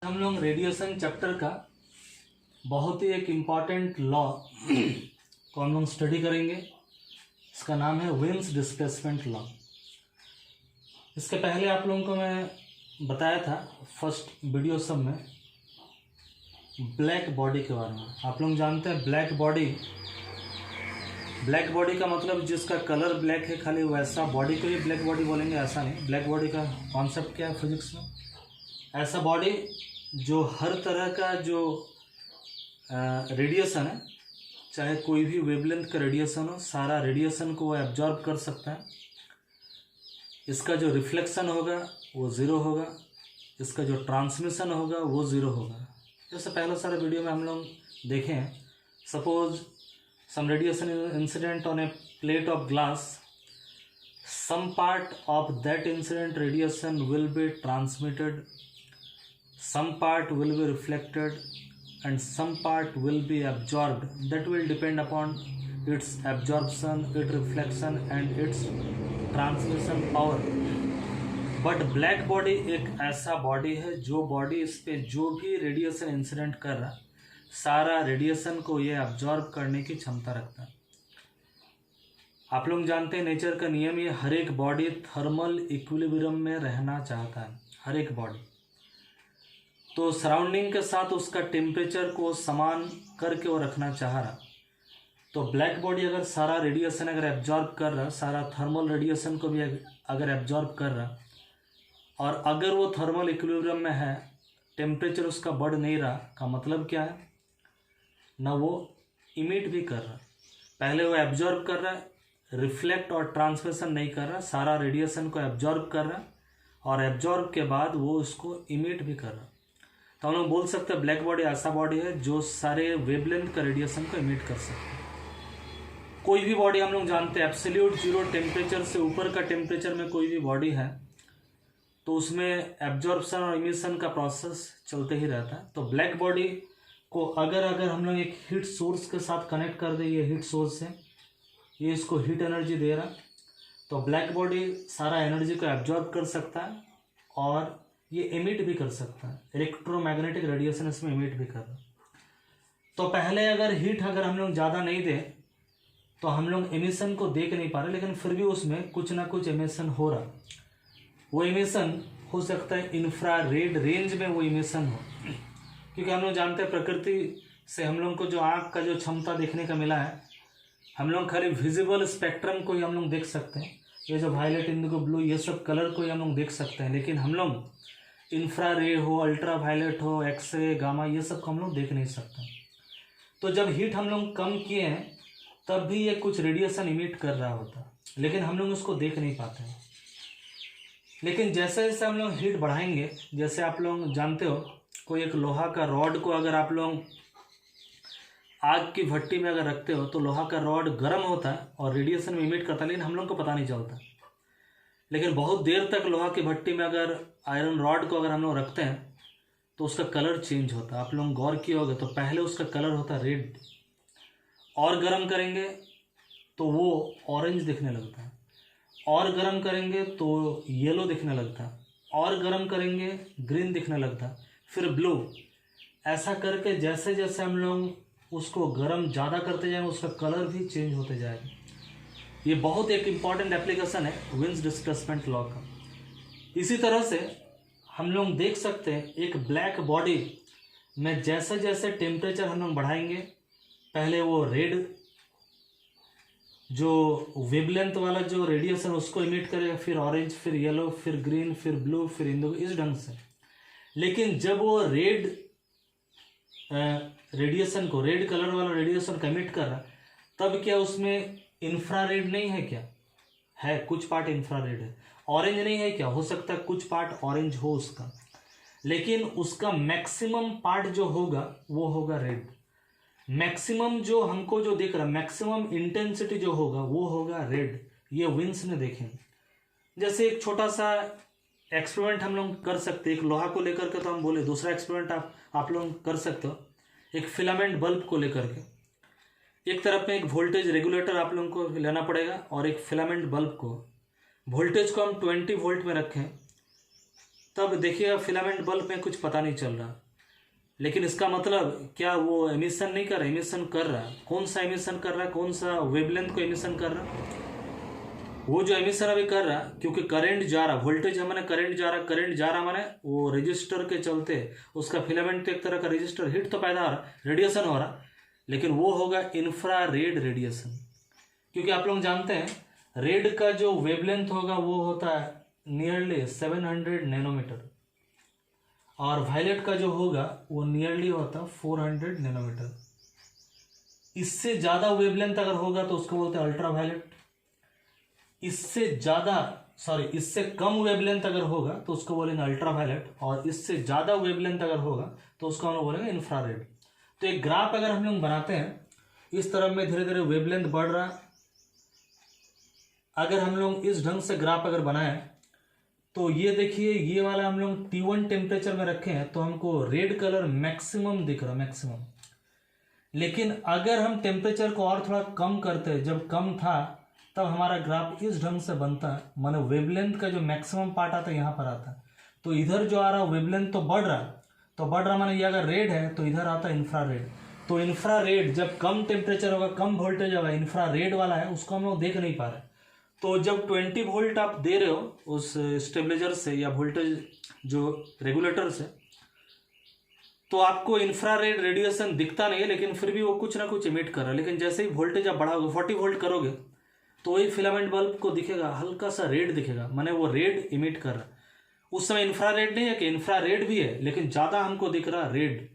हम लोग radiation chapter का बहुत ही एक इम्पॉर्टेंट लॉ को हम लोग स्टडी करेंगे। इसका नाम है विन्स डिस्प्लेसमेंट लॉ। इसके पहले आप लोगों को मैं बताया था फर्स्ट वीडियो सब में ब्लैक बॉडी के बारे में। आप लोग जानते हैं ब्लैक बॉडी का मतलब जिसका कलर ब्लैक है, खाली वैसा बॉडी को ही ब्लैक बॉडी बोलेंगे, ऐसा नहीं। ब्लैक बॉडी का कॉन्सेप्ट क्या है फिजिक्स में? ऐसा बॉडी जो हर तरह का जो रेडिएशन है, चाहे कोई भी वेवलेंथ का रेडिएशन हो, सारा रेडिएशन को वो एब्जॉर्ब कर सकता है। इसका जो रिफ्लेक्शन होगा वो ज़ीरो होगा, इसका जो ट्रांसमिशन होगा वो ज़ीरो होगा। जैसे पहले सारे वीडियो में हम लोग देखे हैं, suppose some radiation incident on a plate of glass, some part of that incident radiation will be transmitted, some part will be reflected, and some part will be absorbed. That will depend upon its absorption, its reflection and its transmission power. But black body एक ऐसा body है जो body इस पे जो भी radiation incident कर रहा है, सारा रेडिएशन को ये अब्जॉर्ब करने की क्षमता रखता है। आप लोग जानते हैं नेचर का नियम, ये हर एक बॉडी थर्मल इक्विलिब्रियम में रहना चाहता है, हर एक बॉडी। तो सराउंडिंग के साथ उसका टेम्परेचर को समान करके वो रखना चाह रहा। तो ब्लैक बॉडी अगर सारा रेडिएशन अगर एब्जॉर्ब कर रहा, सारा थर्मल रेडिएशन को भी अगर एब्जॉर्ब कर रहा, और अगर वो थर्मल इक्विलिब्रियम में है, टेम्परेचर उसका बढ़ नहीं रहा, का मतलब क्या है? ना वो इमिट भी कर रहा, पहले वो एब्जॉर्ब कर रहा है, रिफ्लेक्ट और ट्रांसमिशन नहीं कर रहा, सारा रेडिएशन को एब्जॉर्ब कर रहा, और एब्जॉर्ब के बाद वो उसको इमिट भी कर रहा। तो हम लोग बोल सकते हैं ब्लैक बॉडी ऐसा बॉडी है जो सारे वेवलेंथ का रेडिएशन को इमिट कर सकते हैं। कोई भी बॉडी हम लोग जानते हैं एब्सोल्यूट जीरो टेम्परेचर से ऊपर का टेम्परेचर में कोई भी बॉडी है तो उसमें एब्जॉर्प्शन और इमिशन का प्रोसेस चलते ही रहता है। तो ब्लैक बॉडी को अगर हम लोग एक हीट सोर्स के साथ कनेक्ट कर दें, ये हीट सोर्स है, ये इसको हीट एनर्जी दे रहा, तो ब्लैक बॉडी सारा एनर्जी को एब्जॉर्ब कर सकता है और ये एमिट भी कर सकता है, इलेक्ट्रोमैग्नेटिक रेडिएशन इसमें एमिट भी कर रहा। तो पहले अगर हीट हम लोग ज़्यादा नहीं दें तो हम लोग एमिशन को देख नहीं पा रहे, लेकिन फिर भी उसमें कुछ ना कुछ एमिशन हो रहा। वो एमिशन हो सकता है इंफ्रारेड रेंज में वो एमिशन हो, क्योंकि हम लोग जानते हैं प्रकृति से हम लोग को जो आँख का जो क्षमता देखने का मिला है, हम लोग खाली विजिबल स्पेक्ट्रम को ही हम लोग देख सकते हैं, ये जो वायलेट, इंडिगो, ब्लू, ये सब कलर को ही हम लोग देख सकते हैं, लेकिन हम लोग इंफ्रारेड हो, अल्ट्रा वायलेट हो, एक्सरे, गामा, ये सब को हम लोग देख नहीं सकते। तो जब हीट हम लोग कम किए हैं तब भी ये कुछ रेडिएशन इमिट कर रहा होता, लेकिन हम लोग उसको देख नहीं पाते हैं। लेकिन जैसे जैसे हम लोग हीट बढ़ाएंगे, जैसे आप लोग जानते हो कोई एक लोहा का रॉड को अगर आप लोग आग की भट्टी में अगर रखते हो तो लोहा का रॉड गर्म होता है और रेडिएशन में इमिट करता है, लेकिन हम लोग को पता नहीं चलता। लेकिन बहुत देर तक लोहा की भट्टी में अगर आयरन रॉड को अगर हम लोग रखते हैं तो उसका कलर चेंज होता है। आप लोग गौर किए होंगे तो पहले उसका कलर होता है रेड, और गर्म करेंगे तो वो ऑरेंज दिखने लगता है, और गर्म करेंगे तो येलो दिखने लगता है, और गर्म करेंगे ग्रीन दिखने लगता है, फिर ब्लू। ऐसा करके जैसे जैसे हम लोग उसको गर्म ज़्यादा करते जाएंगे उसका कलर भी चेंज होते जाएगा। ये बहुत एक इम्पॉर्टेंट एप्लीकेशन है विन्स डिस्प्लेसमेंट लॉ का। इसी तरह से हम लोग देख सकते हैं एक ब्लैक बॉडी में जैसे जैसे टेम्परेचर हम लोग बढ़ाएंगे, पहले वो रेड जो वेवलेंथ वाला जो रेडिएशन उसको इमिट करेगा, फिर ऑरेंज, फिर येलो, फिर ग्रीन, फिर ब्लू, फिर इंडिगो, इस ढंग से। लेकिन जब वो रेड रेडिएशन को, रेड कलर वाला रेडिएशन को इमिट कर रहा, तब क्या उसमें इंफ्रारेड नहीं है? क्या है? कुछ पार्ट इंफ्रारेड है। ऑरेंज नहीं है क्या? हो सकता है कुछ पार्ट ऑरेंज हो उसका, लेकिन उसका मैक्सिमम पार्ट जो होगा वो होगा रेड। मैक्सिमम जो हमको जो दिख रहा, मैक्सिमम इंटेंसिटी जो होगा वो होगा रेड। ये विन्स ने देखे। जैसे एक छोटा सा एक्सपेरिमेंट हम लोग कर सकते हैं, एक लोहा को लेकर के, तो हम बोले दूसरा एक्सपेरिमेंट आप लोग कर सकते हो एक फिलामेंट बल्ब को लेकर के। एक तरफ में एक वोल्टेज रेगुलेटर आप लोगों को लेना पड़ेगा, और एक फिलामेंट बल्ब को वोल्टेज को हम 20 वोल्ट में रखें, तब देखिएगा फिलामेंट बल्ब में कुछ पता नहीं चल रहा, लेकिन इसका मतलब क्या वो एमिशन नहीं कर रहा, एमिशन कर रहा है। कौन सा एमिशन कर रहा है, कौन सा वेवलेंथ को एमिशन कर रहा है? वो जो एमिशन अभी कर रहा है, क्योंकि करंट जा रहा, वोल्टेज है माने करंट जा रहा माने वो रजिस्टर के चलते उसका फिलामेंट एक तरह का रजिस्टर हीट तो पैदा हो रहा, रेडिएशन हो रहा, लेकिन वो होगा इंफ्रारेड रेडिएशन। क्योंकि आप लोग जानते हैं रेड का जो वेवलेंथ होगा वो होता है नियरली 700 नैनोमीटर, और वायलेट का जो होगा वो नियरली होता है 400 नैनोमीटर। इससे ज़्यादा वेवलेंथ अगर होगा तो उसको बोलते हैं अल्ट्रा वायलेट। इससे कम वेवलेंथ अगर होगा तो उसको बोलेंगे अल्ट्रा वायलेट, और इससे ज़्यादा वेवलेंथ अगर होगा तो उसको हम लोग बोलेंगे इंफ्रारेड। तो एक ग्राफ अगर हम लोग बनाते हैं, इस तरफ में धीरे धीरे वेवलेंथ बढ़ रहा, अगर हम लोग इस ढंग से ग्राफ अगर बनाएं तो ये देखिए, ये वाला हम लोग T1 टेम्परेचर में रखे हैं तो हमको रेड कलर मैक्सिमम दिख रहा, मैक्सिमम। लेकिन अगर हम टेम्परेचर को और थोड़ा कम करते, जब कम था तब हमारा ग्राफ इस ढंग से बनता है, माने वेवलेंथ का जो मैक्सिमम पार्ट आता है यहाँ पर आता है। तो इधर जो आ रहा वेवलेंथ तो बढ़ रहा, माने ये अगर रेड है तो इधर आता है इंफ्रारेड। तो इंफ्रारेड जब कम टेम्परेचर होगा, कम वोल्टेज होगा, इंफ्रारेड वाला है उसको हम लोग देख नहीं पा रहे। तो जब 20 वोल्ट आप दे रहे हो उस स्टेबलाइजर से या वोल्टेज जो रेगुलेटर से, तो आपको इंफ्रारेड रेडिएशन दिखता नहीं है, लेकिन फिर भी वो कुछ ना कुछ इमिट कर रहा है। लेकिन जैसे ही वोल्टेज आप बढ़ाओगे, 40 वोल्ट करोगे, तो वही फिलामेंट बल्ब को दिखेगा हल्का सा रेड दिखेगा, माने वो रेड इमिट कर रहा है। उस समय इंफ्रारेड नहीं है कि इंफ्रारेड भी है, लेकिन ज़्यादा हमको दिख रहा रेड।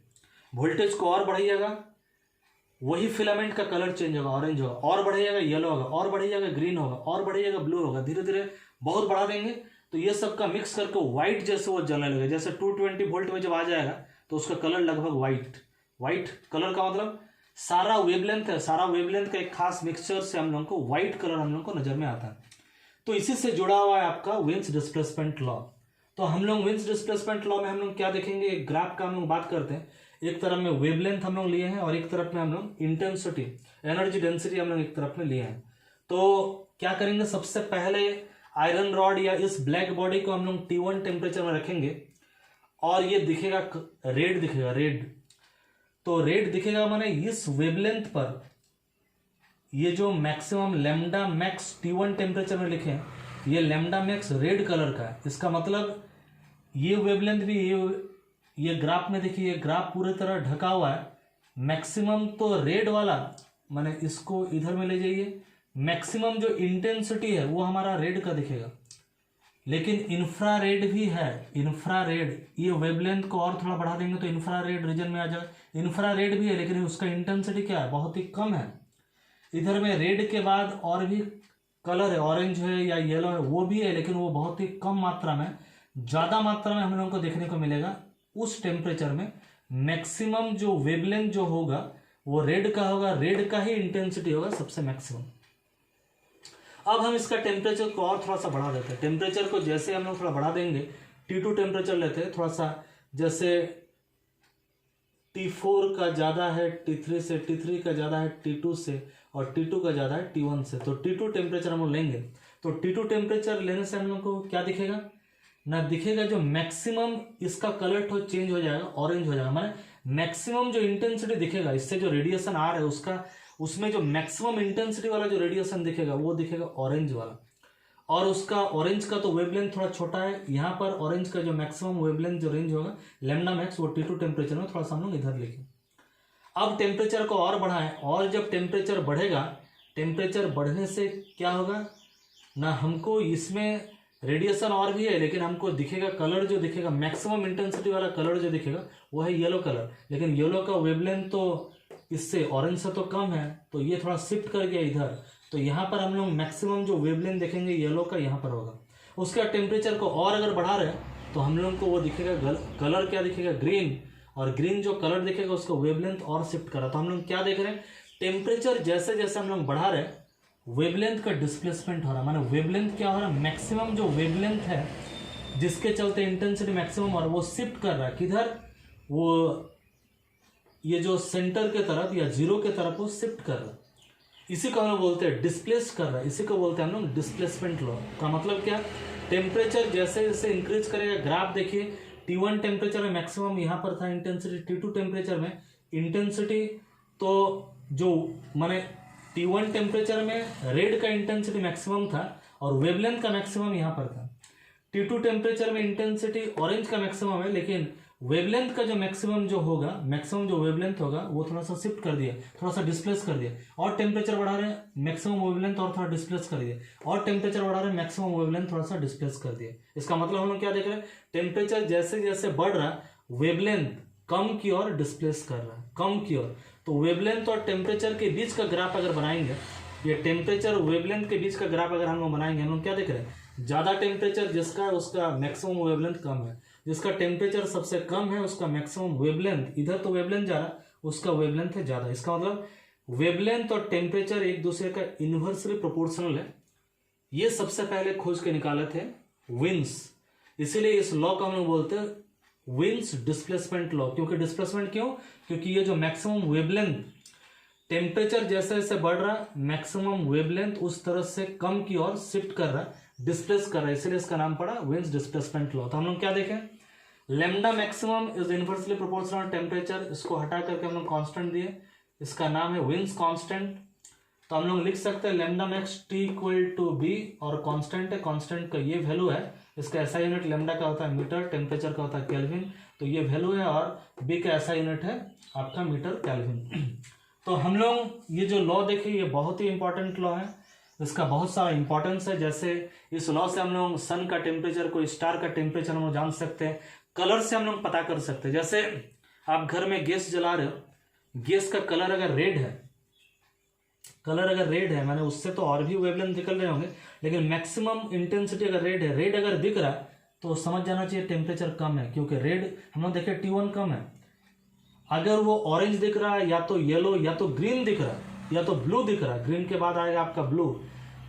वोल्टेज को और बढ़ाइएगा, वही फिलामेंट का कलर चेंज होगा, ऑरेंज होगा, और बढ़ाइएगा येलो होगा, और बढ़ाइएगा ग्रीन होगा, और बढ़ाइएगा ब्लू होगा। धीरे धीरे बहुत बढ़ा देंगे तो ये सब का मिक्स करके व्हाइट जैसे वो जलने लगेगा। जैसे 220 वोल्ट में जब आ जाएगा तो उसका कलर लगभग व्हाइट कलर का मतलब सारा वेवलेंथ है, सारा वेवलेंथ का एक खास मिक्सचर से हम लोग को व्हाइट कलर हम लोग को नजर में आता है। तो इसी से जुड़ा हुआ है आपका विन्स डिस्प्लेसमेंट लॉ। तो हम लोग विन्स डिस्प्लेसमेंट लॉ में हम लोग क्या देखेंगे, एक ग्राफ का हम लोग बात करते हैं। एक तरफ में वेवलेंथ हम लोग लिए हैं और एक तरफ में हम लोग इंटेंसिटी, एनर्जी डेंसिटी हम लोग एक तरफ में लिए हैं। तो क्या करेंगे, सबसे पहले आयरन रॉड या इस ब्लैक बॉडी को हम लोग T1 टेम्परेचर में रखेंगे और ये दिखेगा रेड, दिखेगा रेड। तो रेड दिखेगा माने इस वेवलेंथ पर ये जो maximum lambda max T1 temperature में लिखे हैं, ये लैम्डा मैक्स रेड कलर का है। इसका मतलब ये वेवलेंथ भी, ये ग्राफ में देखिए, ये ग्राफ पूरी तरह ढका हुआ है। मैक्सिमम तो रेड वाला, माने इसको इधर में ले जाइए, मैक्सिमम जो इंटेंसिटी है वो हमारा रेड का दिखेगा। लेकिन इंफ्रारेड भी है, इंफ्रारेड, ये वेवलेंथ को और थोड़ा बढ़ा देंगे तो इंफ्रारेड रीजन में आ जाएगा। इंफ्रारेड भी है लेकिन उसका इंटेंसिटी क्या है, बहुत ही कम है। इधर में रेड के बाद और भी कलर है, ऑरेंज है या येलो है, वो भी है लेकिन वो बहुत ही कम मात्रा में। ज़्यादा मात्रा में हम लोगों को देखने को मिलेगा उस टेम्परेचर में मैक्सिमम जो वेवलेंथ जो होगा वो रेड का होगा, रेड का ही इंटेंसिटी होगा सबसे मैक्सिमम। अब हम इसका टेम्परेचर को और थोड़ा सा बढ़ा देते हैं। टेम्परेचर को जैसे हम लोग थोड़ा बढ़ा देंगे, T2 टेम्परेचर लेते हैं थोड़ा सा, जैसे T4 का ज़्यादा है T3 से, T3 का ज़्यादा है T2 से, और T2 का ज़्यादा है T1 से। तो T2 टेम्परेचर हम लोग लेंगे तो T2 टेम्परेचर लेने से हम लोग को क्या दिखेगा ना, दिखेगा जो मैक्सिमम इसका कलर तो चेंज हो जाएगा, ऑरेंज हो जाएगा। माने मैक्सिमम जो इंटेंसिटी दिखेगा, इससे जो रेडिएशन आ रहा है उसका, उसमें जो मैक्सिमम इंटेंसिटी वाला जो रेडिएशन दिखेगा वो दिखेगा ऑरेंज वाला। और उसका ऑरेंज का तो वेवलेंथ थोड़ा छोटा है, यहाँ पर ऑरेंज का जो मैक्सिमम वेवलेंथ जो रेंज होगा लैम्डा मैक्स, वो T2 टेम्परेचर में थोड़ा सा हम लोग इधर लिखें। अब टेम्परेचर को और बढ़ाएं, और जब टेम्परेचर बढ़ेगा, टेम्परेचर बढ़ने से क्या होगा ना, हमको इसमें रेडिएशन और भी है लेकिन हमको दिखेगा कलर, जो दिखेगा मैक्सिमम इंटेंसिटी वाला कलर जो दिखेगा वो है येलो कलर। लेकिन येलो का वेवलेंथ तो इससे ऑरेंज से तो कम है, तो ये थोड़ा शिफ्ट कर गया इधर। तो यहाँ पर हम लोग मैक्सिमम जो वेवलेंथ देखेंगे येलो का यहाँ पर होगा। उसका टेम्परेचर को और अगर बढ़ा रहे तो हम लोग को वो दिखेगा कलर क्या दिखेगा, ग्रीन। और ग्रीन जो कलर दिखेगा उसको वेवलेंथ और शिफ्ट करा। तो हम लोग क्या देख रहे हैं, टेम्परेचर जैसे जैसे हम लोग बढ़ा रहे हैं वेवलेंथ का डिस्प्लेसमेंट हो रहा है। माने वेवलेंथ क्या हो रहा है, मैक्सिमम जो वेवलेंथ है जिसके चलते इंटेंसिटी मैक्सिमम और वो शिफ्ट कर रहा है किधर, वो ये जो सेंटर के तरफ या जीरो के तरफ वो शिफ्ट कर रहा है। इसी को हम लोग बोलते हैं डिस्प्लेस कर रहा है, इसी को बोलते हैं हम लोग डिस्प्लेसमेंट लॉ। का मतलब क्या, टेम्परेचर जैसे जैसे इंक्रीज करेगा, ग्राफ देखिए T1 टेम्परेचर में मैक्सिमम यहाँ पर था इंटेंसिटी, T2 टेम्परेचर में इंटेंसिटी, तो जो माने T1 टेम्परेचर में रेड का इंटेंसिटी मैक्सिमम था और वेवलेंथ का मैक्सिमम यहाँ पर था। T2 टेम्परेचर में इंटेंसिटी ऑरेंज का मैक्सिमम है, लेकिन वेवलेंथ का जो मैक्सिमम जो होगा, मैक्सिमम जो वेवलेंथ होगा वो थोड़ा सा शिफ्ट कर दिया, थोड़ा सा डिस्प्लेस कर दिया। और टेम्परेचर बढ़ा रहे हैं, मैक्सिमम वेवलेंथ और थोड़ा डिस्प्लेस कर दिया, और टेम्परेचर बढ़ा रहे हैं, मैक्सिमम वेवलेंथ थोड़ा सा डिस्प्लेस कर दिया। इसका मतलब हम लोग क्या देख रहे हैं, टेम्परेचर जैसे जैसे बढ़ रहा है वेवलेंथ कम की ओर डिस्प्लेस कर रहा है, कम की ओर। तो वेवलेंथ और टेम्परेचर के बीच का ग्राफ अगर बनाएंगे, ये टेम्परेचर वेवलेंथ के बीच का ग्राफ अगर हम लोग बनाएंगे, हम लोग क्या देख रहे हैं, ज़्यादा टेम्परेचर जिसका उसका मैक्सिमम वेवलेंथ कम है, जिसका टेम्परेचर सबसे कम है उसका मैक्सिमम वेवलेंथ, इधर तो वेवलेंथ जा रहा है, उसका वेवलेंथ है ज़्यादा। इसका मतलब वेवलेंथ और टेम्परेचर एक दूसरे का इन्वर्सली प्रोपोर्शनल है। ये सबसे पहले खोज के निकाले थे विन्स, इसीलिए इस लॉ को हम लोग बोलते हैं विन्स डिस्प्लेसमेंट लॉ। क्योंकि डिस्प्लेसमेंट क्यों, क्योंकि ये जो मैक्सिमम वेवलेंथ, टेम्परेचर जैसे जैसे बढ़ रहा मैक्सिमम वेवलेंथ उस तरह से कम की ओर शिफ्ट कर रहा है, डिस्प्लेस कर रहा है, इसलिए इसका नाम पड़ा विन्स डिस्प्लेसमेंट लॉ। तो हम लोग क्या देखें, lambda maximum is inversely proportional temperature, इसको हटा करके हम लोग कांस्टेंट दिए, इसका नाम है विन्स कांस्टेंट। तो हम लोग लिख सकते हैं lambda max T equal to B, और कांस्टेंट है, कांस्टेंट का ये वैल्यू है, इसका ऐसा यूनिट लैम्डा का होता है मीटर, टेम्परेचर का होता है केल्विन, तो ये वैल्यू है, और बी का ऐसा यूनिट है आपका मीटर केल्विन। तो हम लोग ये जो लॉ देखे ये बहुत ही इंपॉर्टेंट लॉ है, इसका बहुत सारा इंपॉर्टेंस है। जैसे इस लॉ से हम लोग सन का टेम्परेचर, कोई स्टार का टेम्परेचर हम लोग जान सकते हैं, कलर से हम लोग पता कर सकते हैं। जैसे आप घर में गैस जला रहे हो, गैस का कलर अगर रेड है, कलर अगर रेड है माने उससे तो और भी वेवलेंथ निकल रहे होंगे, लेकिन मैक्सिमम इंटेंसिटी अगर रेड है, रेड अगर दिख रहा है तो समझ जाना चाहिए टेम्परेचर कम है, क्योंकि रेड हम लोग देखे T1 कम है। अगर वो ऑरेंज दिख रहा है, या तो येलो या तो ग्रीन दिख रहा है, या तो ब्लू दिख रहा है, ग्रीन के बाद आएगा आपका ब्लू,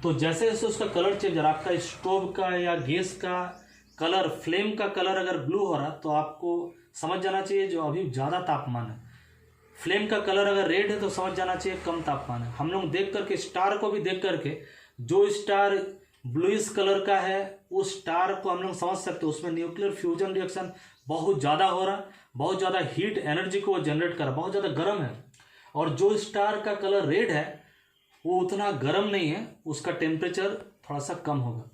तो जैसे जैसे उसका कलर चेंज, आपका स्टोव का या गैस का कलर, फ्लेम का कलर अगर ब्लू हो रहा तो आपको समझ जाना चाहिए जो अभी ज़्यादा तापमान है। फ्लेम का कलर अगर रेड है तो समझ जाना चाहिए कम तापमान है। हम लोग देख करके, स्टार को भी देख करके, जो स्टार ब्लूइश कलर का है उस स्टार को हम लोग समझ सकते हैं उसमें न्यूक्लियर फ्यूजन रिएक्शन बहुत ज़्यादा हो रहा, बहुत ज़्यादा हीट एनर्जी को वो जनरेट कर रहा, बहुत ज़्यादा गर्म है। और जो स्टार का कलर रेड है वो उतना गर्म नहीं है, उसका टेम्परेचर थोड़ा सा कम होगा।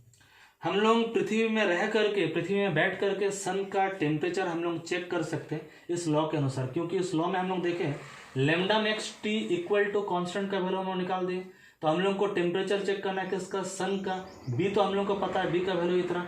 हम लोग पृथ्वी में रह करके, पृथ्वी में बैठ करके सन का टेम्परेचर हम लोग चेक कर सकते हैं इस लॉ के अनुसार, क्योंकि इस लॉ में हम लोग देखें lambda max T equal to constant का वैल्यू हम लोग निकाल दिए। तो हम लोग को टेम्परेचर चेक करना है किसका, सन का। बी तो हम लोग को पता है, बी का वैल्यू इतना,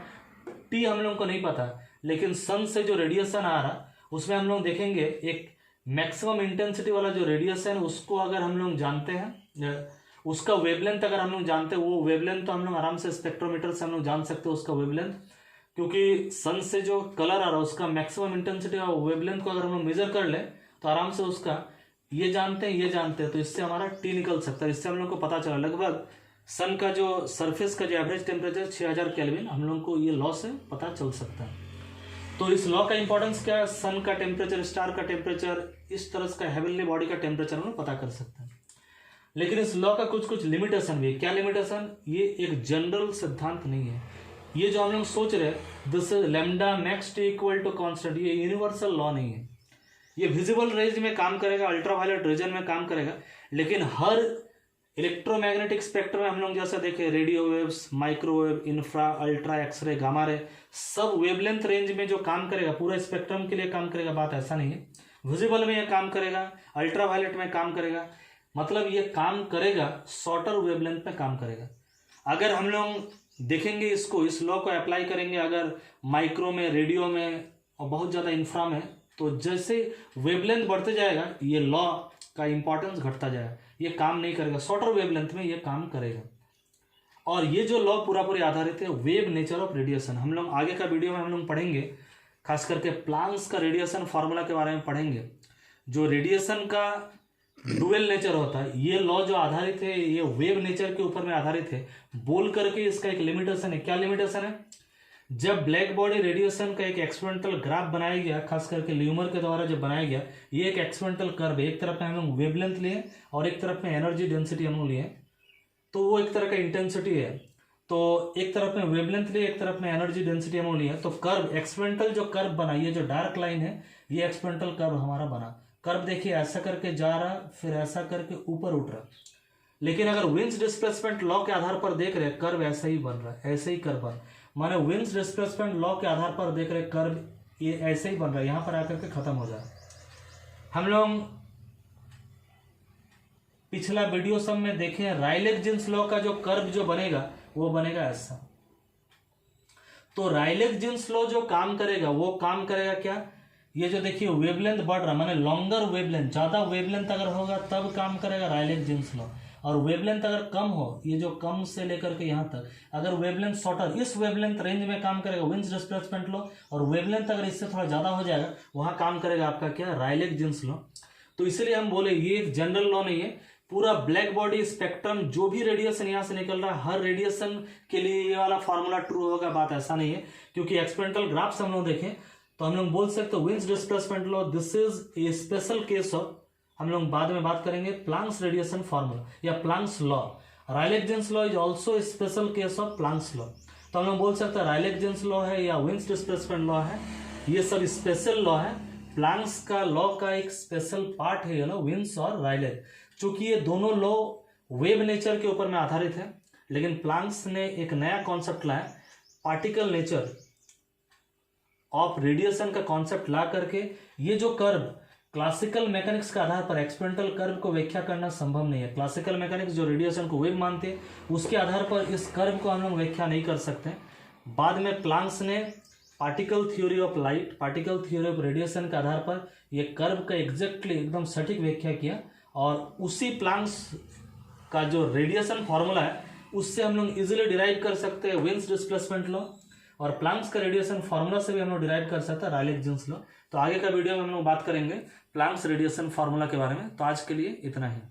टी हम लोग को नहीं पता, लेकिन सन से जो रेडिएशन आ रहा उसमें हम लोग देखेंगे एक मैक्सिमम इंटेंसिटी वाला जो रेडिएशन उसको अगर हम लोग जानते हैं, उसका वेवलेंथ अगर हम लोग जानते हैं, वो वेवलेंथ तो हम लोग आराम से स्पेक्ट्रोमीटर से हम लोग जान सकते हैं उसका वेवलेंथ, क्योंकि सन से जो कलर आ रहा है उसका मैक्सिमम इंटेंसिटी और वेवलेंथ को अगर हम लोग मेजर कर ले तो आराम से उसका ये जानते हैं, ये जानते हैं, तो इससे हमारा टी निकल सकता है। इससे हम लोग को पता चला लगभग सन का जो सरफेस का जो एवरेज टेम्परेचर 6000 केल्विन, हम लोग को ये लॉ से पता चल सकता है। तो इस लॉ का इंपॉर्टेंस क्या है, सन का टेम्परेचर, स्टार का टेम्परेचर, इस तरह का हेवनली बॉडी का टेम्परेचर हम लोग पता कर सकते हैं। लेकिन इस लॉ का कुछ कुछ लिमिटेशन भी है। क्या लिमिटेशन, ये एक जनरल सिद्धांत नहीं है। ये जो हम लोग सोच रहे हैं this lambda max T equal to constant, ये यूनिवर्सल लॉ नहीं है। ये विजिबल रेज में काम करेगा, अल्ट्रावायलेट रीजन में काम करेगा, लेकिन हर इलेक्ट्रोमैग्नेटिक स्पेक्ट्रम में हम लोग जैसा देखे radio waves, microwave, infra, ultra, X ray, gamma ray, सब वेवलेंथ रेंज में जो काम करेगा पूरा स्पेक्ट्रम के लिए काम करेगा, बात ऐसा नहीं है। विजिबल में ये काम करेगा, अल्ट्रावायलेट में काम करेगा, मतलब ये काम करेगा शॉर्टर वेवलेंथ में काम करेगा। अगर हम लोग देखेंगे इसको, इस लॉ को अप्लाई करेंगे अगर माइक्रो में, रेडियो में और बहुत ज़्यादा इंफ्रा में, तो जैसे वेवलेंथ बढ़ते जाएगा ये लॉ का इंपॉर्टेंस घटता जाएगा, ये काम नहीं करेगा। शॉर्टर वेवलेंथ में ये काम करेगा। और ये जो लॉ पूरा आधारित है वेव नेचर ऑफ रेडिएशन। हम लोग आगे का वीडियो में हम लोग पढ़ेंगे, खास करके प्लांक्स का रेडिएशन फार्मूला के बारे में पढ़ेंगे। जो रेडिएशन का डुअल नेचर होता है, ये लॉ जो आधारित है ये वेव नेचर के ऊपर में आधारित है, बोल करके इसका एक लिमिटेशन है। क्या लिमिटेशन है, जब ब्लैक बॉडी रेडिएशन का एक एक्सपेरिमेंटल ग्राफ बनाया गया, खास करके ल्यूमर के द्वारा जब बनाया गया, ये एक एक्सपेरिमेंटल कर्व है, एक तरफ में हम लोग वेवलेंथ लिए और एक तरफ में एनर्जी डेंसिटी हम लोग लिए, तो वो एक तरह का इंटेंसिटी है। तो एक तरफ में वेवलेंथ लिए, एक तरफ में एनर्जी डेंसिटी हम लोग लिए, तो कर्व एक्सपेरिमेंटल जो कर्व बना, ये जो डार्क लाइन है ये एक्सपेरिमेंटल कर्व हमारा बना। कर्व देखिए ऐसा करके जा रहा, फिर ऐसा करके ऊपर उठ रहा। लेकिन अगर विंस डिस्प्लेसमेंट लॉ के आधार पर देख रहे कर्व ऐसा ही बन रहा है, ऐसे ही कर्व बन, माने विंस डिस्प्लेसमेंट लॉ के आधार पर देख रहे कर्व ये ऐसे ही बन रहा है, यहां पर आकर के खत्म हो जाए। हम लोग पिछला वीडियो सब में देखें रायलेह जीन्स लॉ का जो कर्व जो बनेगा वो बनेगा ऐसा। तो रायलेह जीन्स लॉ जो काम करेगा वो काम करेगा क्या, ये जो देखिए वेवलेंथ बढ़ रहा, माने लॉन्गर वेवलेंथ, ज्यादा वेवलेंथ अगर होगा तब काम करेगा रायलेह जीन्स लॉ, और वेवलेंथ अगर कम हो, ये जो कम से लेकर के यहाँ तक, अगर वेवलेंथ शॉर्टर इस वेवलेंथ रेंज में काम करेगा विंस डिस्प्लेसमेंट लॉ, और वेवलेंथ अगर इससे थोड़ा ज्यादा हो जाएगा वहां काम करेगा आपका क्या, रायलेह जीन्स लॉ। तो इसलिए हम बोले ये एक जनरल लॉ नहीं है, पूरा ब्लैक बॉडी स्पेक्ट्रम जो भी रेडिएशन यहाँ से निकल रहा है हर रेडिएशन के लिए ये वाला फॉर्मूला ट्रू होगा, बात ऐसा नहीं है। क्योंकि एक्सपेरिमेंटल ग्राफ्स हम लोग देखें तो हम लोग बोल सकते हैं Wien's displacement law this is a special case of, हम लोग बाद में बात करेंगे, प्लांक्स रेडिएशन फॉर्मूला या Planck's law. Rayleigh Jeans law is also special case of Planck's law. तो हम लोग बोल सकते हैं रायलेह जीन्स लॉ है या विंस डिस्प्लेसमेंट लॉ है, ये सब स्पेशल लॉ है। प्लांक्स का लॉ का एक स्पेशल पार्ट है ये लो विंस और रायलेह, चूंकि ये दोनों लॉ वेव नेचर के ऊपर में आधारित है, लेकिन प्लांक्स ने एक नया कॉन्सेप्ट लाया, पार्टिकल नेचर ऑफ रेडिएशन का कॉन्सेप्ट ला करके ये जो कर्व क्लासिकल मैकेनिक्स के आधार पर एक्सपेरिमेंटल कर्व को व्याख्या करना संभव नहीं है। क्लासिकल मैकेनिक्स जो रेडिएशन को वेव मानते हैं उसके आधार पर इस कर्व को हम लोग व्याख्या नहीं कर सकते। बाद में प्लांक्स ने particle theory of light, particle theory of radiation के आधार पर ये कर्व का एग्जैक्टली एकदम सटीक व्याख्या किया, और उसी प्लांक्स का जो रेडिएशन फॉर्मूला है उससे हम लोग इजिली डिराइव कर सकते हैं विंस डिस्प्लेसमेंट लॉ, और प्लांक्स का रेडिएशन फॉर्मूला से भी हम लोग डिराइव कर सकते हैं रायलेह जीन्स लॉ। तो आगे का वीडियो में हम लोग बात करेंगे प्लांक्स रेडिएशन फॉर्मूला के बारे में। तो आज के लिए इतना ही।